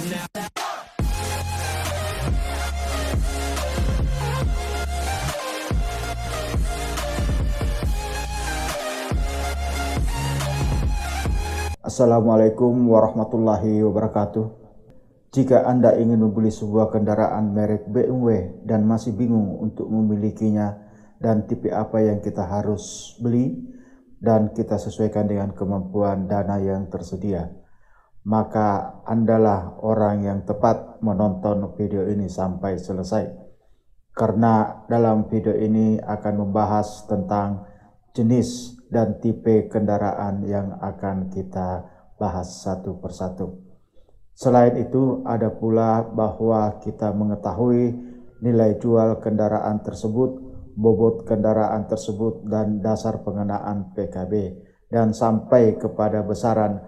Assalamualaikum warahmatullahi wabarakatuh. Jika Anda ingin membeli sebuah kendaraan merek BMW dan masih bingung untuk memilikinya dan tipe apa yang kita harus beli dan kita sesuaikan dengan kemampuan dana yang tersedia, maka Andalah orang yang tepat menonton video ini sampai selesai. Karena dalam video ini akan membahas tentang jenis dan tipe kendaraan yang akan kita bahas satu persatu. Selain itu, ada pula bahwa kita mengetahui nilai jual kendaraan tersebut, bobot kendaraan tersebut, dan dasar pengenaan PKB, dan sampai kepada besaran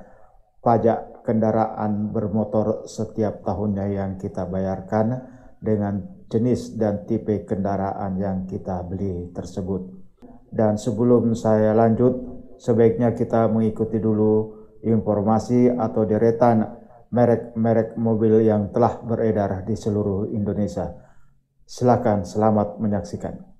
pajak kendaraan bermotor setiap tahunnya yang kita bayarkan dengan jenis dan tipe kendaraan yang kita beli tersebut. Dan sebelum saya lanjut, sebaiknya kita mengikuti dulu informasi atau deretan merek-merek mobil yang telah beredar di seluruh Indonesia. Silakan, selamat menyaksikan.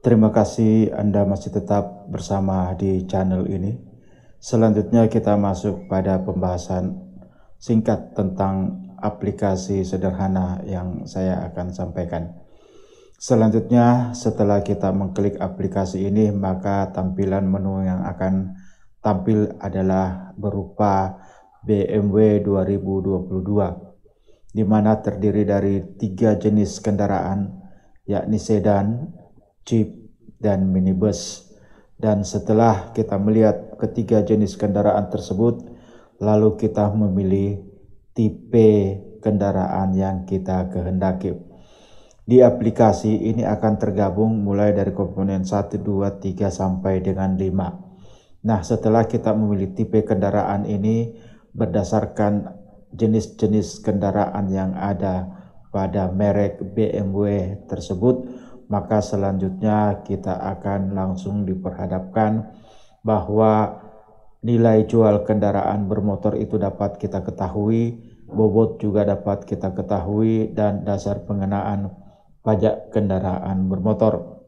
Terima kasih Anda masih tetap bersama di channel ini. Selanjutnya kita masuk pada pembahasan singkat tentang aplikasi sederhana yang saya akan sampaikan. Selanjutnya, setelah kita mengklik aplikasi ini, maka tampilan menu yang akan tampil adalah berupa BMW 2022, di mana terdiri dari 3 jenis kendaraan, yakni sedan, jeep, dan minibus. Dan setelah kita melihat ketiga jenis kendaraan tersebut, lalu kita memilih tipe kendaraan yang kita kehendaki. Di aplikasi ini akan tergabung mulai dari komponen 1, 2, 3 sampai dengan 5. Nah, setelah kita memilih tipe kendaraan ini berdasarkan jenis-jenis kendaraan yang ada pada merek BMW tersebut, maka selanjutnya kita akan langsung diperhadapkan bahwa nilai jual kendaraan bermotor itu dapat kita ketahui, bobot juga dapat kita ketahui, dan dasar pengenaan pajak kendaraan bermotor.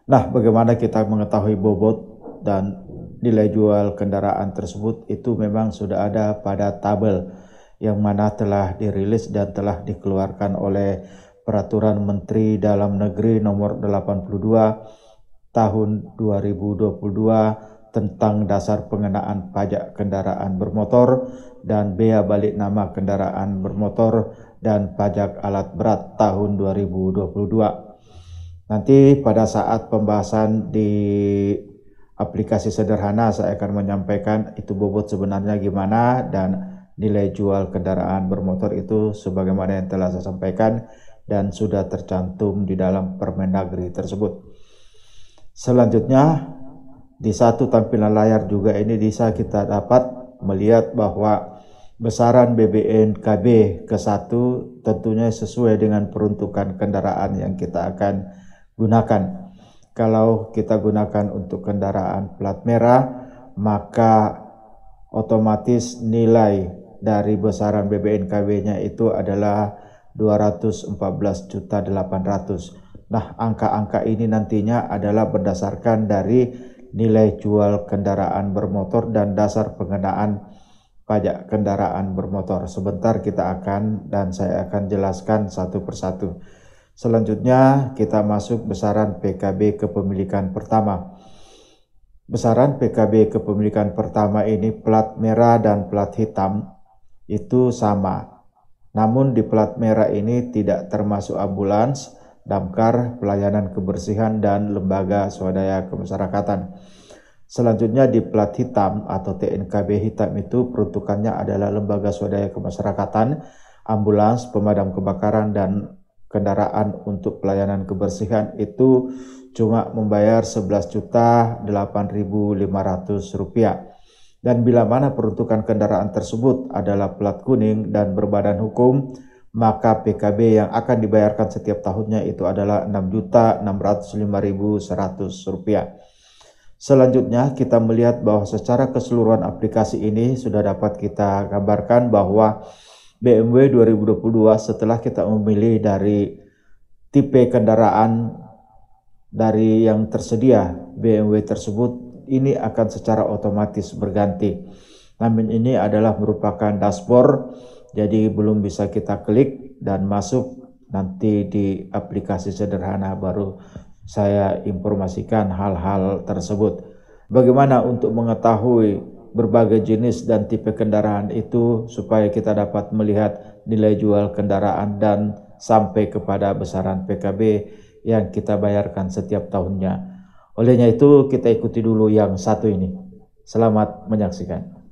Nah, bagaimana kita mengetahui bobot dan nilai jual kendaraan tersebut? Itu memang sudah ada pada tabel yang mana telah dirilis dan telah dikeluarkan oleh Peraturan Menteri Dalam Negeri Nomor 82 Tahun 2022 tentang dasar pengenaan pajak kendaraan bermotor dan bea balik nama kendaraan bermotor dan pajak alat berat tahun 2022. Nanti pada saat pembahasan di aplikasi sederhana saya akan menyampaikan itu bobot sebenarnya gimana dan nilai jual kendaraan bermotor itu sebagaimana yang telah saya sampaikan dan sudah tercantum di dalam Permendagri tersebut. Selanjutnya, di satu tampilan layar juga ini bisa kita dapat melihat bahwa besaran BBNKB ke-1 tentunya sesuai dengan peruntukan kendaraan yang kita akan gunakan. Kalau kita gunakan untuk kendaraan plat merah, maka otomatis nilai dari besaran BBNKB-nya itu adalah 214.800. Nah, angka-angka ini nantinya adalah berdasarkan dari nilai jual kendaraan bermotor dan dasar pengenaan pajak kendaraan bermotor. Sebentar saya akan jelaskan satu persatu. Selanjutnya kita masuk besaran PKB kepemilikan pertama. Besaran PKB kepemilikan pertama ini plat merah dan plat hitam itu sama. Namun di plat merah ini tidak termasuk ambulans, damkar, pelayanan kebersihan, dan lembaga swadaya kemasyarakatan. Selanjutnya di plat hitam atau TNKB hitam itu peruntukannya adalah lembaga swadaya kemasyarakatan, ambulans, pemadam kebakaran, dan kendaraan untuk pelayanan kebersihan itu cuma membayar Rp11.8.500. Dan bila mana peruntukan kendaraan tersebut adalah plat kuning dan berbadan hukum, maka PKB yang akan dibayarkan setiap tahunnya itu adalah Rp6.605.100. Selanjutnya kita melihat bahwa secara keseluruhan aplikasi ini sudah dapat kita gambarkan bahwa BMW 2022 setelah kita memilih dari tipe kendaraan dari yang tersedia BMW tersebut, ini akan secara otomatis berganti. Namun ini adalah merupakan dashboard, jadi belum bisa kita klik dan masuk. Nanti di aplikasi sederhana baru saya informasikan hal-hal tersebut. Bagaimana untuk mengetahui berbagai jenis dan tipe kendaraan itu supaya kita dapat melihat nilai jual kendaraan dan sampai kepada besaran PKB yang kita bayarkan setiap tahunnya. Olehnya itu kita ikuti dulu yang satu ini. Selamat menyaksikan.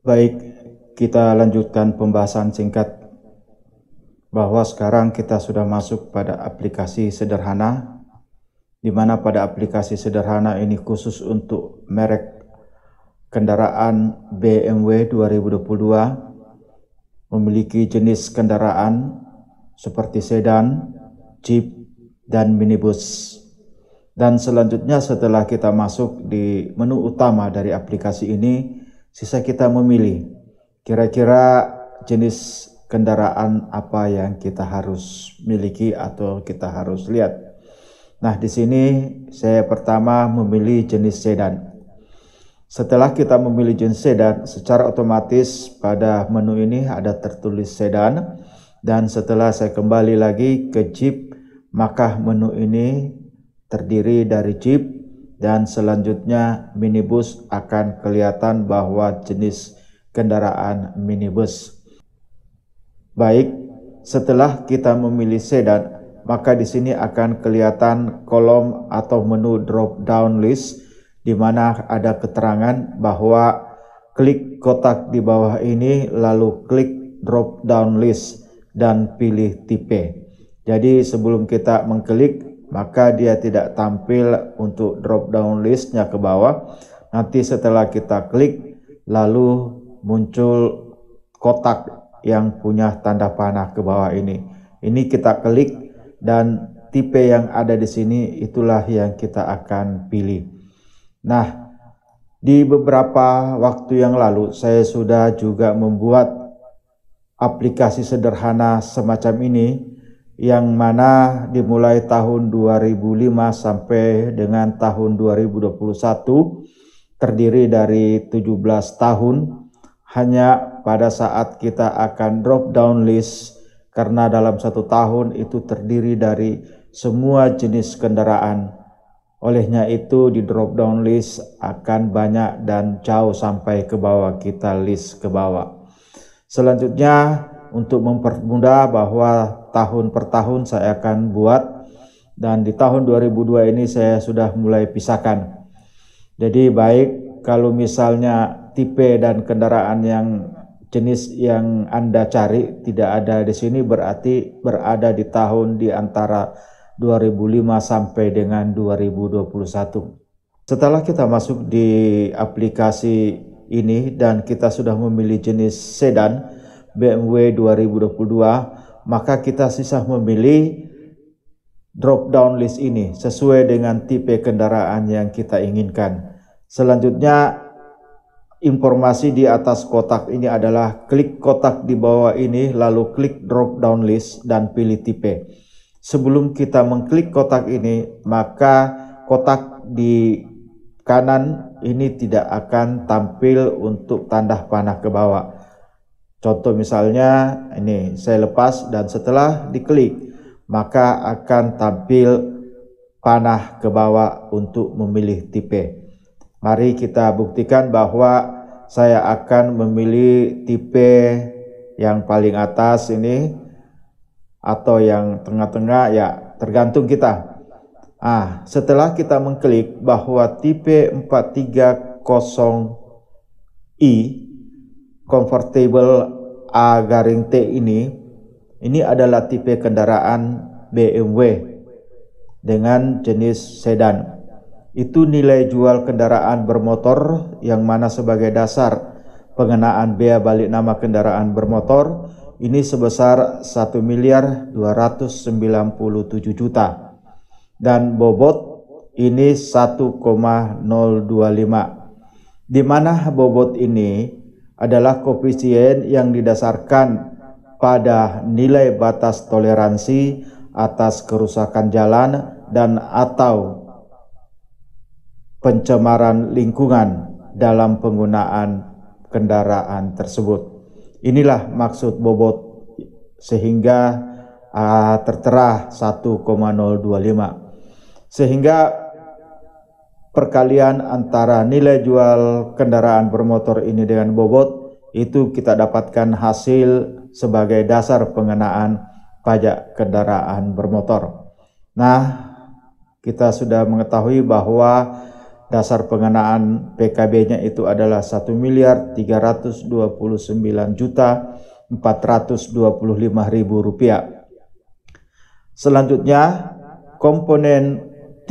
Baik, kita lanjutkan pembahasan singkat bahwa sekarang kita sudah masuk pada aplikasi sederhana, di mana pada aplikasi sederhana ini khusus untuk merek kendaraan BMW 2022 memiliki jenis kendaraan seperti sedan, jeep, dan minibus. Dan selanjutnya setelah kita masuk di menu utama dari aplikasi ini, sisa kita memilih kira-kira jenis kendaraan apa yang kita harus miliki atau kita harus lihat. Nah, di sini saya pertama memilih jenis sedan. Setelah kita memilih jenis sedan, secara otomatis pada menu ini ada tertulis sedan, dan setelah saya kembali lagi ke jeep, maka menu ini terdiri dari jeep, dan selanjutnya minibus akan kelihatan bahwa jenis kendaraan minibus. Baik, setelah kita memilih sedan, maka di sini akan kelihatan kolom atau menu drop down list, di mana ada keterangan bahwa klik kotak di bawah ini lalu klik drop down list dan pilih tipe. Jadi sebelum kita mengklik, maka dia tidak tampil untuk drop down listnya ke bawah. Nanti setelah kita klik, lalu muncul kotak yang punya tanda panah ke bawah ini. Ini kita klik dan tipe yang ada di sini itulah yang kita akan pilih. Nah, di beberapa waktu yang lalu saya sudah juga membuat aplikasi sederhana semacam ini, yang mana dimulai tahun 2005 sampai dengan tahun 2021 terdiri dari 17 tahun. Hanya pada saat kita akan drop down list, karena dalam satu tahun itu terdiri dari semua jenis kendaraan. Olehnya itu di drop down list akan banyak dan jauh sampai ke bawah, kita list ke bawah. Selanjutnya untuk mempermudah bahwa tahun per tahun saya akan buat, dan di tahun 2002 ini saya sudah mulai pisahkan. Jadi baik kalau misalnya tipe dan kendaraan yang jenis yang Anda cari tidak ada di sini, berarti berada di tahun di antara 2005 sampai dengan 2021. Setelah kita masuk di aplikasi ini dan kita sudah memilih jenis sedan BMW 2022, maka kita sisa memilih drop down list ini sesuai dengan tipe kendaraan yang kita inginkan. Selanjutnya informasi di atas kotak ini adalah klik kotak di bawah ini, lalu klik drop down list dan pilih tipe. Sebelum kita mengklik kotak ini, maka kotak di kanan ini tidak akan tampil untuk tanda panah ke bawah. Contoh misalnya ini saya lepas dan setelah diklik maka akan tampil panah ke bawah untuk memilih tipe. Mari kita buktikan bahwa saya akan memilih tipe yang paling atas ini atau yang tengah-tengah, ya tergantung kita. Setelah kita mengklik bahwa tipe 430i convertible A-T ini adalah tipe kendaraan BMW dengan jenis sedan. Itu nilai jual kendaraan bermotor yang mana sebagai dasar pengenaan bea balik nama kendaraan bermotor ini sebesar 1.297.000.000 dan bobot ini 1,025, di mana bobot ini adalah koefisien yang didasarkan pada nilai batas toleransi atas kerusakan jalan dan atau pencemaran lingkungan dalam penggunaan kendaraan tersebut. Inilah maksud bobot sehingga tertera 1,025. Sehingga perkalian antara nilai jual kendaraan bermotor ini dengan bobot itu kita dapatkan hasil sebagai dasar pengenaan pajak kendaraan bermotor. Nah, kita sudah mengetahui bahwa dasar pengenaan PKB-nya itu adalah 1.329.425.000 rupiah. Selanjutnya,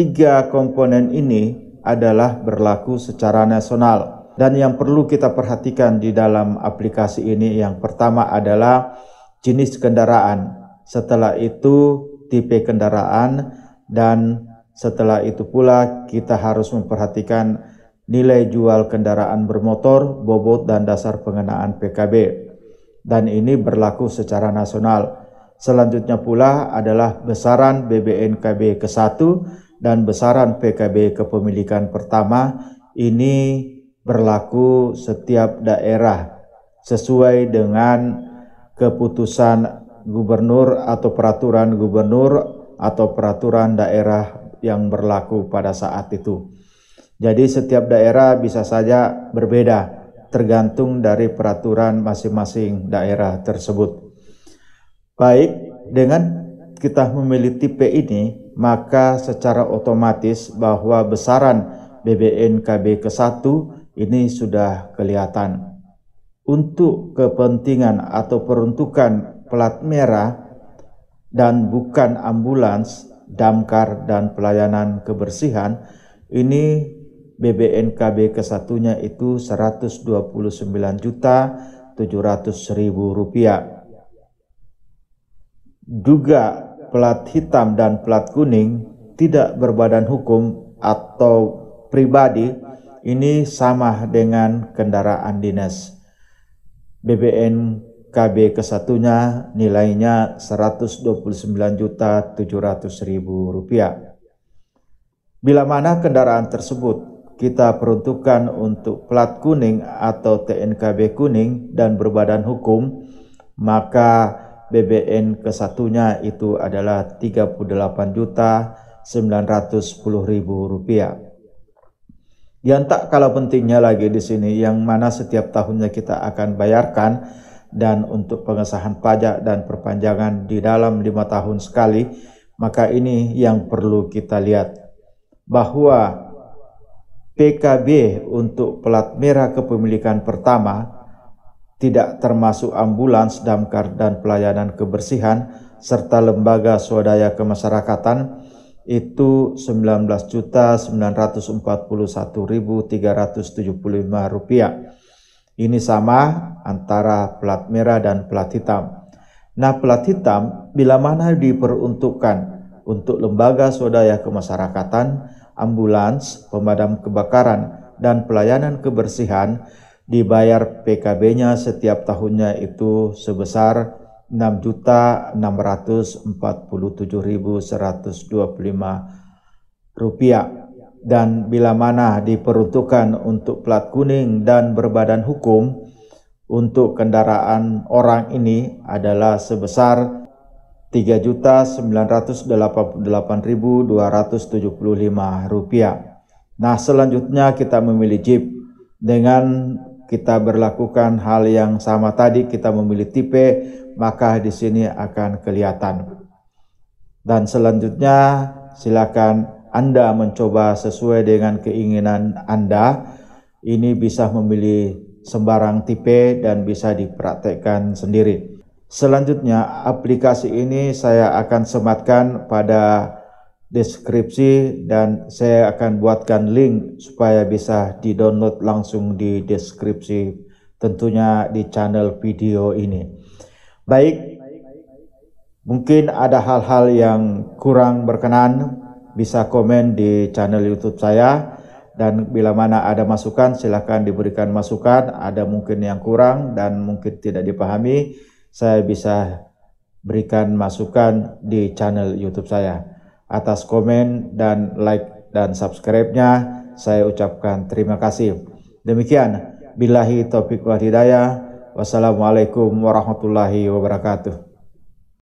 tiga komponen ini adalah berlaku secara nasional. Dan yang perlu kita perhatikan di dalam aplikasi ini, yang pertama adalah jenis kendaraan, setelah itu tipe kendaraan, dan setelah itu pula kita harus memperhatikan nilai jual kendaraan bermotor, bobot dan dasar pengenaan PKB. Dan ini berlaku secara nasional. Selanjutnya pula adalah besaran BBNKB ke-1 dan besaran PKB kepemilikan pertama. Ini berlaku setiap daerah sesuai dengan keputusan gubernur atau peraturan gubernur atau peraturan daerah yang berlaku pada saat itu. Jadi setiap daerah bisa saja berbeda tergantung dari peraturan masing-masing daerah tersebut. Baik, dengan kita memilih tipe ini, maka secara otomatis bahwa besaran BBNKB ke-1 ini sudah kelihatan. Untuk kepentingan atau peruntukan plat merah dan bukan ambulans, damkar dan pelayanan kebersihan, ini BBNKB ke-1-nya itu 129.700.000 rupiah. Juga plat hitam dan plat kuning tidak berbadan hukum atau pribadi ini sama dengan kendaraan dinas. BBNKB ke-1-nya nilainya 129.700.000 rupiah. Bila mana kendaraan tersebut kita peruntukkan untuk plat kuning atau TNKB kuning dan berbadan hukum, maka BBN ke-1-nya itu adalah 38.910.000 rupiah. Yang tak kalah pentingnya lagi di sini, yang mana setiap tahunnya kita akan bayarkan, dan untuk pengesahan pajak dan perpanjangan di dalam 5 tahun sekali, maka ini yang perlu kita lihat, bahwa PKB untuk plat merah kepemilikan pertama tidak termasuk ambulans, damkar dan pelayanan kebersihan serta lembaga swadaya kemasyarakatan itu 19.941.375 rupiah. Ini sama antara plat merah dan plat hitam. Nah, plat hitam bila mana diperuntukkan untuk lembaga swadaya kemasyarakatan, ambulans, pemadam kebakaran dan pelayanan kebersihan, dibayar PKB-nya setiap tahunnya itu sebesar Rp6.047.125, dan bila mana diperuntukkan untuk plat kuning dan berbadan hukum, untuk kendaraan orang ini adalah sebesar Rp3.988.275. Nah, selanjutnya kita memilih Jeep. Dengan kita berlakukan hal yang sama tadi, kita memilih tipe, maka di sini akan kelihatan. Dan selanjutnya silakan Anda mencoba sesuai dengan keinginan Anda. Ini bisa memilih sembarang tipe dan bisa dipraktekkan sendiri. Selanjutnya, aplikasi ini saya akan sematkan pada deskripsi dan saya akan buatkan link supaya bisa di-download langsung di deskripsi, tentunya di channel video ini. Baik, mungkin ada hal-hal yang kurang berkenan, bisa komen di channel YouTube saya, dan bila mana ada masukan silakan diberikan masukan. Ada mungkin yang kurang dan mungkin tidak dipahami, saya bisa berikan masukan di channel YouTube saya. Atas komen dan like dan subscribe-nya saya ucapkan terima kasih. Demikian, billahi taufiq wal hidayah. Wassalamualaikum warahmatullahi wabarakatuh.